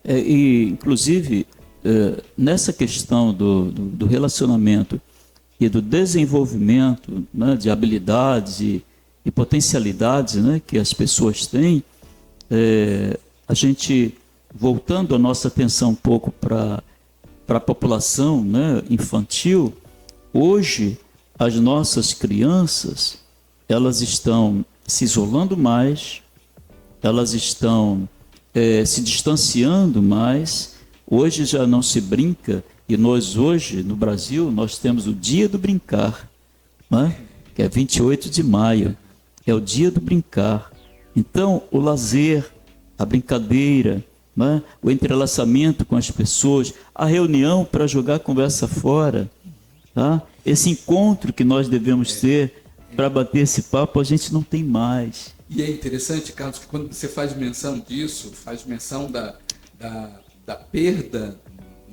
Inclusive, nessa questão do relacionamento e do desenvolvimento, né, de habilidades e potencialidades, né, que as pessoas têm, a gente, voltando a nossa atenção um pouco para a população, né, infantil, hoje as nossas crianças, elas estão se isolando mais, elas estão se distanciando mais. Hoje já não se brinca, e nós hoje, no Brasil, nós temos o Dia do Brincar, né? Que é 28 de maio, é o Dia do Brincar. Então, o lazer, a brincadeira, né? O entrelaçamento com as pessoas, a reunião para jogar conversa fora, tá? Esse encontro que nós devemos ter para bater esse papo, a gente não tem mais. E é interessante, Carlos, que quando você faz menção disso, faz menção da perda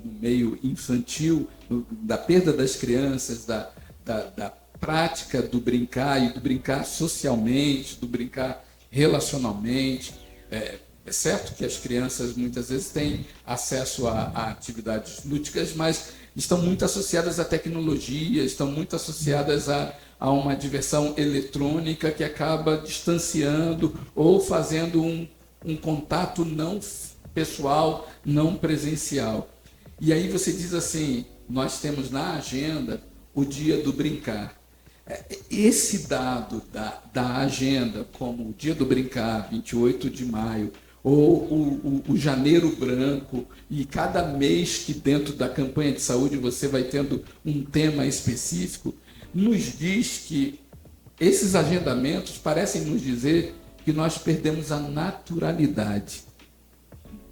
no meio infantil, da perda das crianças, da prática do brincar e do brincar socialmente, do brincar relacionalmente. É certo que as crianças muitas vezes têm acesso a atividades lúdicas, mas estão muito associadas à tecnologia, estão muito associadas a uma diversão eletrônica que acaba distanciando ou fazendo um contato não pessoal, não presencial. E aí você diz assim, nós temos na agenda o Dia do Brincar. Esse dado da agenda, como o Dia do Brincar, 28 de maio, ou o Janeiro Branco, e cada mês que dentro da campanha de saúde você vai tendo um tema específico, nos diz que esses agendamentos parecem nos dizer que nós perdemos a naturalidade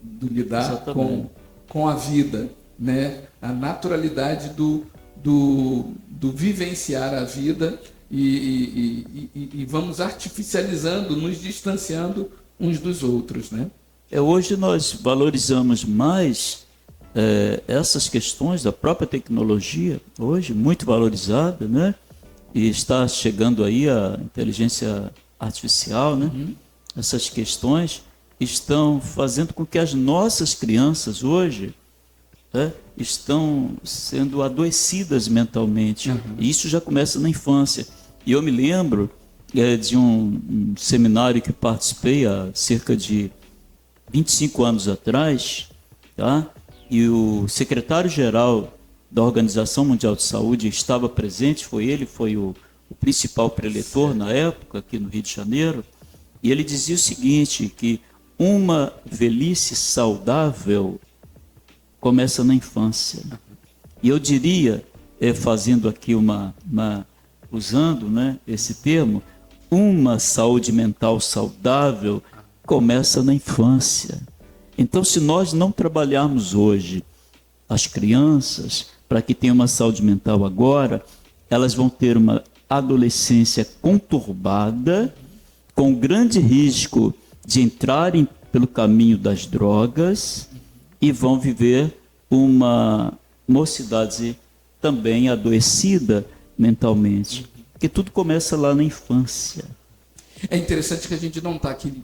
do lidar com a vida, né? A naturalidade do vivenciar a vida e vamos artificializando, nos distanciando uns dos outros, né? Hoje nós valorizamos mais essas questões da própria tecnologia, hoje muito valorizada, né? E está chegando aí a inteligência artificial, né? Uhum. Essas questões estão fazendo com que as nossas crianças hoje estão sendo adoecidas mentalmente. Uhum. E isso já começa na infância. E eu me lembro de um seminário que participei há cerca de 25 anos atrás, tá? E o secretário-geral da Organização Mundial de Saúde estava presente, foi o principal preletor na época, aqui no Rio de Janeiro, e ele dizia o seguinte, que uma velhice saudável começa na infância. E eu diria, fazendo aqui usando, né, esse termo, uma saúde mental saudável começa na infância. Então, se nós não trabalharmos hoje as crianças para que tenham uma saúde mental agora, elas vão ter uma adolescência conturbada, com grande risco de entrarem pelo caminho das drogas e vão viver uma mocidade também adoecida mentalmente. Porque tudo começa lá na infância. É interessante que a gente não está aqui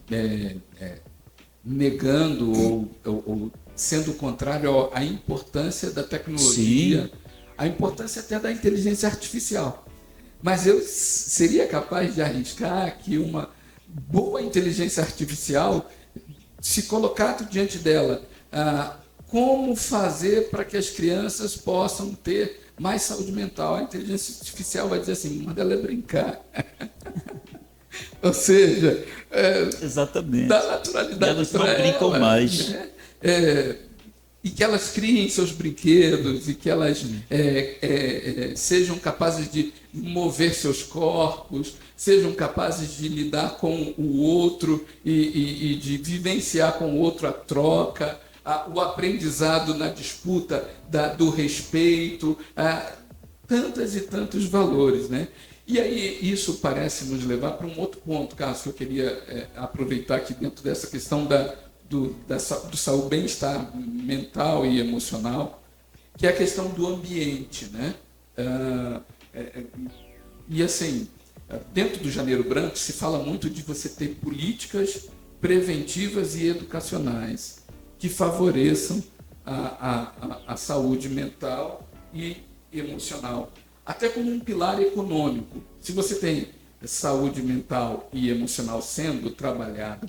negando ou sendo contrário à importância da tecnologia, sim, a importância até da inteligência artificial. Mas eu seria capaz de arriscar que uma boa inteligência artificial, se colocado diante dela, como fazer para que as crianças possam ter mais saúde mental, a inteligência artificial vai dizer assim, manda ela brincar. Ou seja, exatamente, dá naturalidade. Elas não brincam mais. E que elas criem seus brinquedos, e que elas sejam capazes de mover seus corpos, sejam capazes de lidar com o outro e de vivenciar com o outro a troca, o aprendizado na disputa do respeito, tantas e tantos valores, né? E aí isso parece nos levar para um outro ponto, Carlos, que eu queria aproveitar aqui dentro dessa questão do bem-estar mental e emocional, que é a questão do ambiente, né? E assim, dentro do Janeiro Branco se fala muito de você ter políticas preventivas e educacionais. que favoreçam a saúde mental e emocional, até como um pilar econômico. Se você tem saúde mental e emocional sendo trabalhada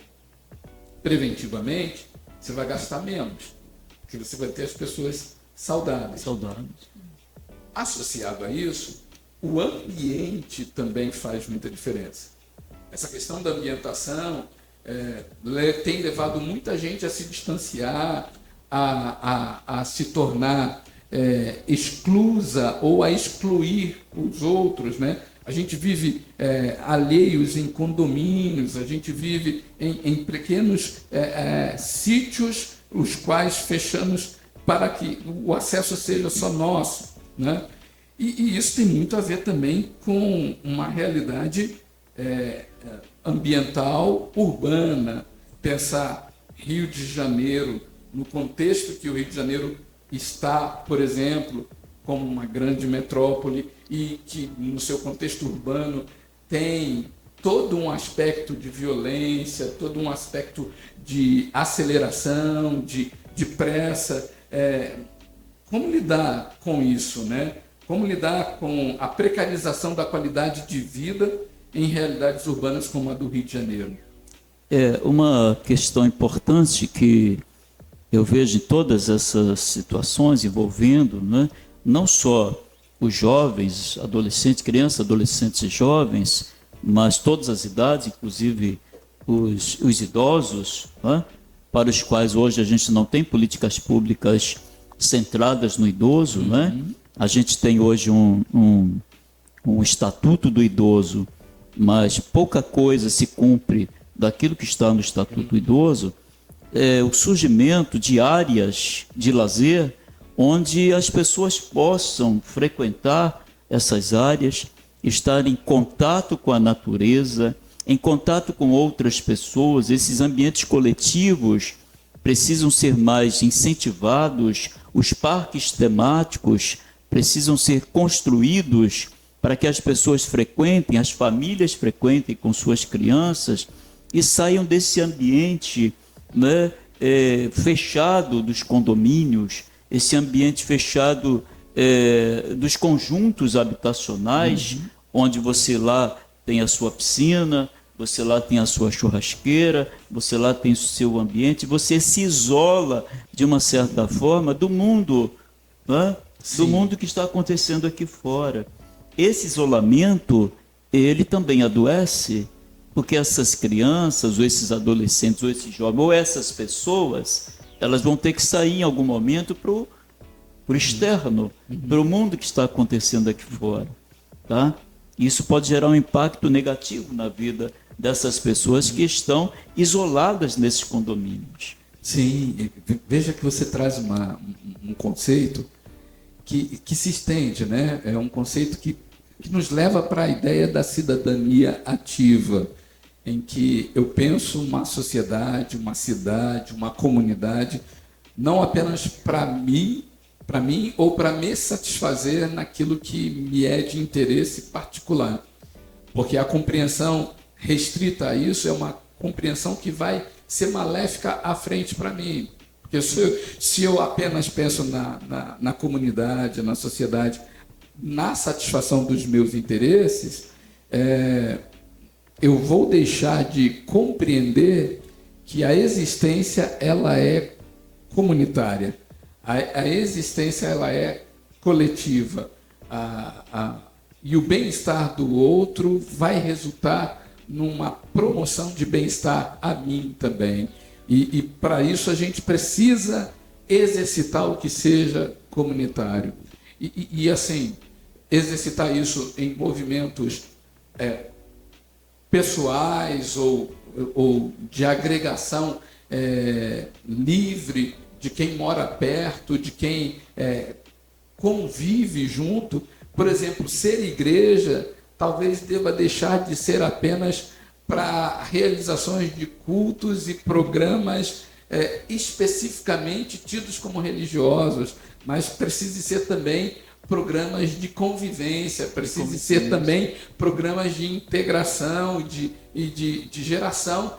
preventivamente, você vai gastar menos, porque você vai ter as pessoas saudáveis. Associado a isso, o ambiente também faz muita diferença. Essa questão da ambientação tem levado muita gente a se distanciar, a se tornar exclusa ou a excluir os outros, né? A gente vive alheios em condomínios, a gente vive em pequenos sítios, os quais fechamos para que o acesso seja só nosso, né? E isso tem muito a ver também com uma realidade ambiental urbana. Pensar Rio de Janeiro, no contexto que o Rio de Janeiro está, por exemplo, como uma grande metrópole e que no seu contexto urbano tem todo um aspecto de violência, todo um aspecto de aceleração, de pressa. Como lidar com isso, né? Como lidar com a precarização da qualidade de vida em realidades urbanas como a do Rio de Janeiro? Uma questão importante que eu vejo em todas essas situações envolvendo, né, não só os jovens, adolescentes, crianças, adolescentes e jovens, mas todas as idades, inclusive os idosos, né, para os quais hoje a gente não tem políticas públicas centradas no idoso, né? A gente tem hoje um estatuto do idoso, mas pouca coisa se cumpre daquilo que está no estatuto do idoso. O surgimento de áreas de lazer onde as pessoas possam frequentar essas áreas, estar em contato com a natureza, em contato com outras pessoas. Esses ambientes coletivos precisam ser mais incentivados, os parques temáticos precisam ser construídos para que as pessoas frequentem, as famílias frequentem com suas crianças e saiam desse ambiente, né, fechado dos condomínios, esse ambiente fechado dos conjuntos habitacionais, onde você lá tem a sua piscina, você lá tem a sua churrasqueira, você lá tem o seu ambiente, você se isola de uma certa forma do mundo, né? Do mundo que está acontecendo aqui fora. Esse isolamento, ele também adoece, porque essas crianças, ou esses adolescentes, ou esses jovens, ou essas pessoas, elas vão ter que sair em algum momento para o externo, para o mundo que está acontecendo aqui fora, tá? Isso pode gerar um impacto negativo na vida dessas pessoas que estão isoladas nesses condomínios. Sim, veja que você traz um conceito que se estende, né? É um conceito que nos leva para a ideia da cidadania ativa, em que eu penso uma sociedade, uma cidade, uma comunidade, não apenas para mim ou para me satisfazer naquilo que me é de interesse particular. Porque a compreensão restrita a isso é uma compreensão que vai ser maléfica à frente para mim. Porque se eu apenas penso na comunidade, na sociedade, na satisfação dos meus interesses, eu vou deixar de compreender que a existência ela é comunitária, a existência ela é coletiva, e o bem-estar do outro vai resultar numa promoção de bem-estar a mim também. E para isso a gente precisa exercitar o que seja comunitário. E assim, exercitar isso em movimentos pessoais ou de agregação livre de quem mora perto, de quem convive junto. Por exemplo, ser igreja talvez deva deixar de ser apenas para realizações de cultos e programas especificamente tidos como religiosos, mas precise ser também programas de convivência, precise ser também programas de integração e de geração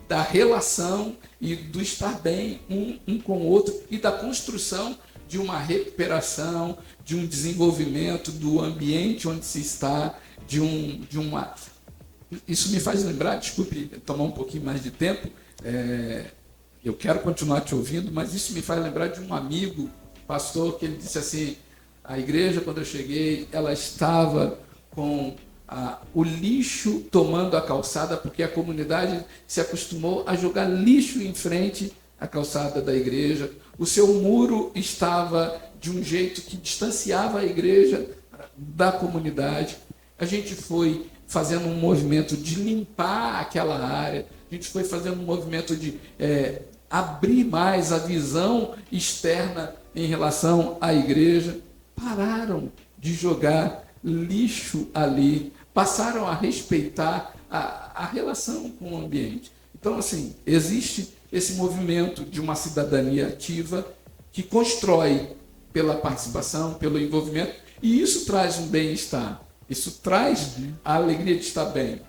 da relação e do estar bem um com o outro e da construção de uma recuperação, de um desenvolvimento do ambiente onde se está, de uma... Isso me faz lembrar, desculpe tomar um pouquinho mais de tempo, eu quero continuar te ouvindo, mas isso me faz lembrar de um amigo, pastor, que ele disse assim, a igreja, quando eu cheguei, ela estava com o lixo tomando a calçada, porque a comunidade se acostumou a jogar lixo em frente à calçada da igreja. O seu muro estava de um jeito que distanciava a igreja da comunidade. A gente foi fazendo um movimento de limpar aquela área, a gente foi fazendo um movimento de abrir mais a visão externa em relação à igreja. Pararam de jogar lixo ali, passaram a respeitar a relação com o ambiente. Então, assim, existe esse movimento de uma cidadania ativa que constrói pela participação, pelo envolvimento, e isso traz um bem-estar, isso traz a alegria de estar bem.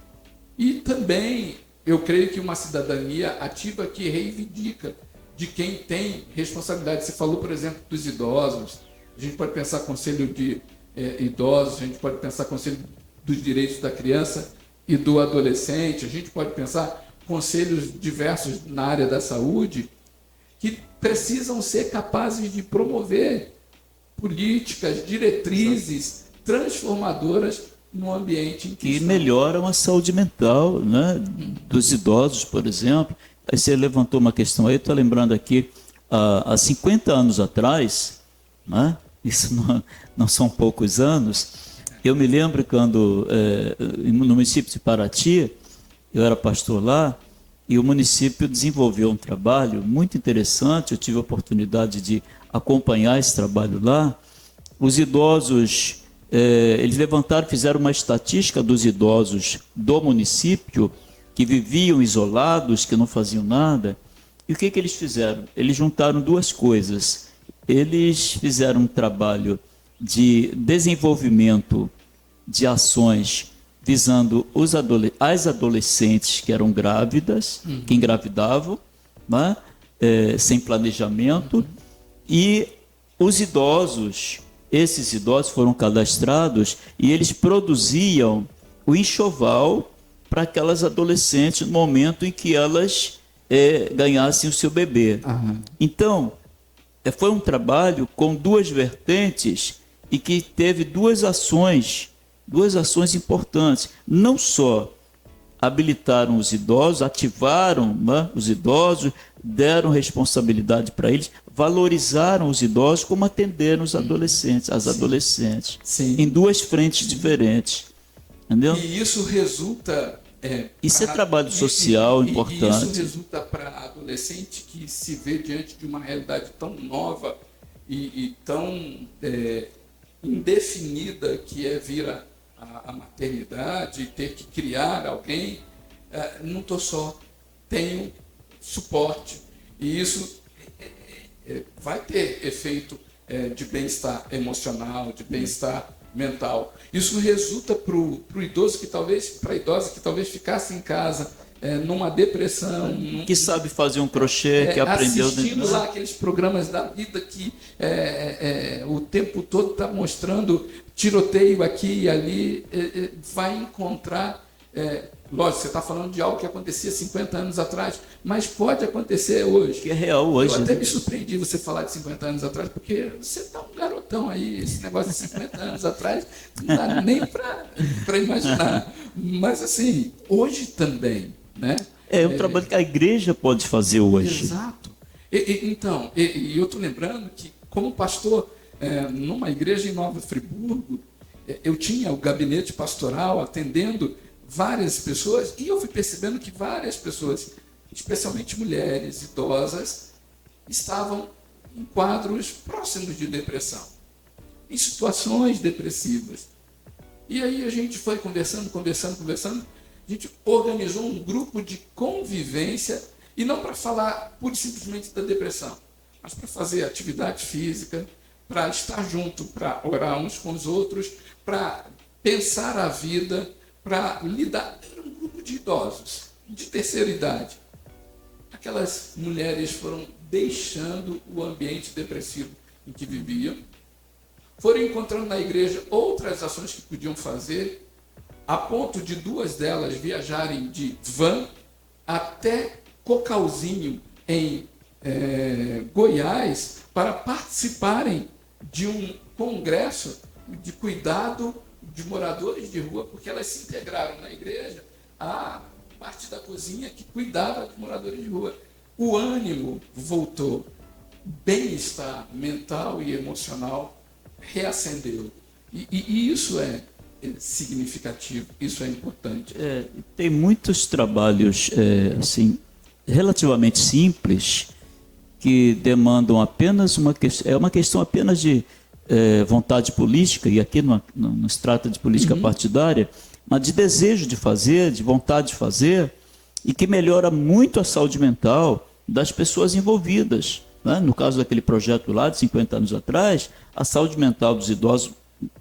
E também, eu creio que uma cidadania ativa que reivindica de quem tem responsabilidade. Você falou, por exemplo, dos idosos, a gente pode pensar conselho de idosos, a gente pode pensar conselho dos direitos da criança e do adolescente, a gente pode pensar conselhos diversos na área da saúde que precisam ser capazes de promover políticas, diretrizes transformadoras no ambiente em que melhoram a saúde mental, né, dos idosos, por exemplo. Aí você levantou uma questão aí, estou lembrando aqui, há 50 anos atrás, né, isso não são poucos anos, eu me lembro quando, no município de Paraty, eu era pastor lá, e o município desenvolveu um trabalho muito interessante, eu tive a oportunidade de acompanhar esse trabalho lá. Os idosos, eles levantaram, fizeram uma estatística dos idosos do município, que viviam isolados, que não faziam nada, e o que eles fizeram? Eles juntaram duas coisas. Eles fizeram um trabalho de desenvolvimento de ações visando as adolescentes que eram grávidas, que engravidavam, né? Sem planejamento, e os idosos, esses idosos foram cadastrados e eles produziam o enxoval para aquelas adolescentes no momento em que elas ganhassem o seu bebê. Então, foi um trabalho com duas vertentes e que teve duas ações importantes. Não só habilitaram os idosos, ativaram, né, os idosos, deram responsabilidade para eles, valorizaram os idosos, como atenderam os adolescentes, as adolescentes, em duas frentes diferentes. Entendeu? E isso resulta... isso é trabalho social importante. E isso resulta para adolescente que se vê diante de uma realidade tão nova e tão indefinida, que é vir a maternidade, ter que criar alguém. Não estou só, tenho suporte. E isso vai ter efeito de bem-estar emocional, de bem-estar mental. Isso resulta para o idoso que talvez, para a idosa que talvez ficasse em casa numa depressão, que sabe fazer um crochê, que aprendeu assistindo lá aqueles programas da vida que o tempo todo está mostrando tiroteio aqui e ali, vai encontrar. Lógico, você está falando de algo que acontecia 50 anos atrás, mas pode acontecer hoje. Que é real hoje. Eu até me surpreendi você falar de 50 anos atrás, porque você está um garotão aí, esse negócio de 50 anos atrás, não dá nem para imaginar. Mas, assim, hoje também, né? É um trabalho que a igreja pode fazer hoje. Exato. Então, eu estou lembrando que, como pastor, numa igreja em Nova Friburgo, eu tinha o gabinete pastoral atendendo várias pessoas, e eu fui percebendo que várias pessoas, especialmente mulheres idosas, estavam em quadros próximos de depressão, em situações depressivas. E aí a gente foi conversando, a gente organizou um grupo de convivência, e não para falar pura e simplesmente da depressão, mas para fazer atividade física, para estar junto, para orar uns com os outros, para pensar a vida, para lidar. Era um grupo de idosos, de terceira idade, aquelas mulheres foram deixando o ambiente depressivo em que viviam, foram encontrando na igreja outras ações que podiam fazer, a ponto de 2 delas viajarem de van até Cocalzinho, em Goiás, para participarem de um congresso de cuidado de moradores de rua, porque elas se integraram na igreja a parte da cozinha que cuidava de moradores de rua. O ânimo voltou, bem-estar mental e emocional reacendeu. E isso é significativo, isso é importante. Tem muitos trabalhos assim, relativamente simples que demandam apenas uma questão apenas de vontade política, e aqui não se trata de política partidária, mas de desejo de fazer, de vontade de fazer, e que melhora muito a saúde mental das pessoas envolvidas. Né? No caso daquele projeto lá de 50 anos atrás, a saúde mental dos idosos,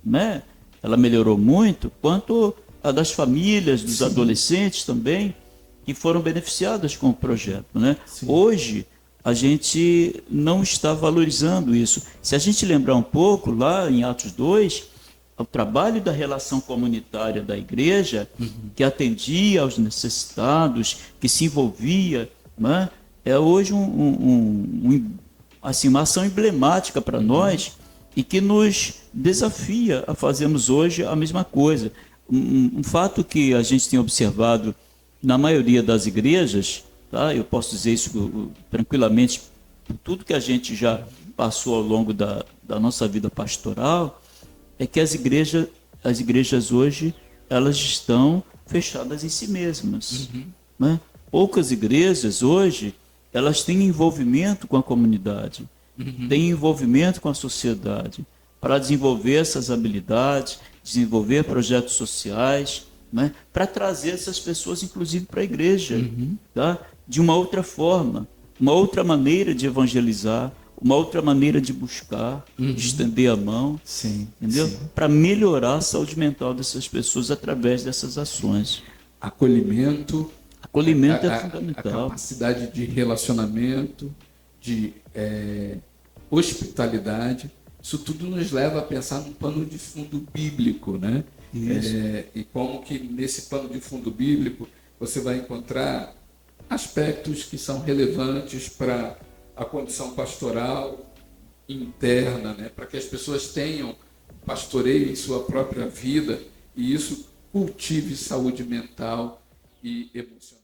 né, ela melhorou muito, quanto a das famílias, dos adolescentes também, que foram beneficiadas com o projeto. Né? Hoje, a gente não está valorizando isso. Se a gente lembrar um pouco, lá em Atos 2, o trabalho da relação comunitária da igreja, que atendia aos necessitados, que se envolvia, né? É hoje assim, uma ação emblemática para nós e que nos desafia a fazermos hoje a mesma coisa. Um fato que a gente tem observado na maioria das igrejas, tá? Eu posso dizer isso tranquilamente, por tudo que a gente já passou ao longo da nossa vida pastoral, é que as igrejas hoje, elas estão fechadas em si mesmas. Né? Poucas igrejas hoje, elas têm envolvimento com a comunidade, têm envolvimento com a sociedade, para desenvolver essas habilidades, desenvolver projetos sociais, né? Para trazer essas pessoas, inclusive, para a igreja, tá? De uma outra forma, uma outra maneira de evangelizar, uma outra maneira de buscar, de estender a mão, entendeu? Para melhorar a saúde mental dessas pessoas através dessas ações. Acolhimento é fundamental. A capacidade de relacionamento, de hospitalidade, isso tudo nos leva a pensar num pano de fundo bíblico, né? E como que nesse pano de fundo bíblico você vai encontrar aspectos que são relevantes para a condição pastoral interna, né? Para que as pessoas tenham pastoreio em sua própria vida e isso cultive saúde mental e emocional.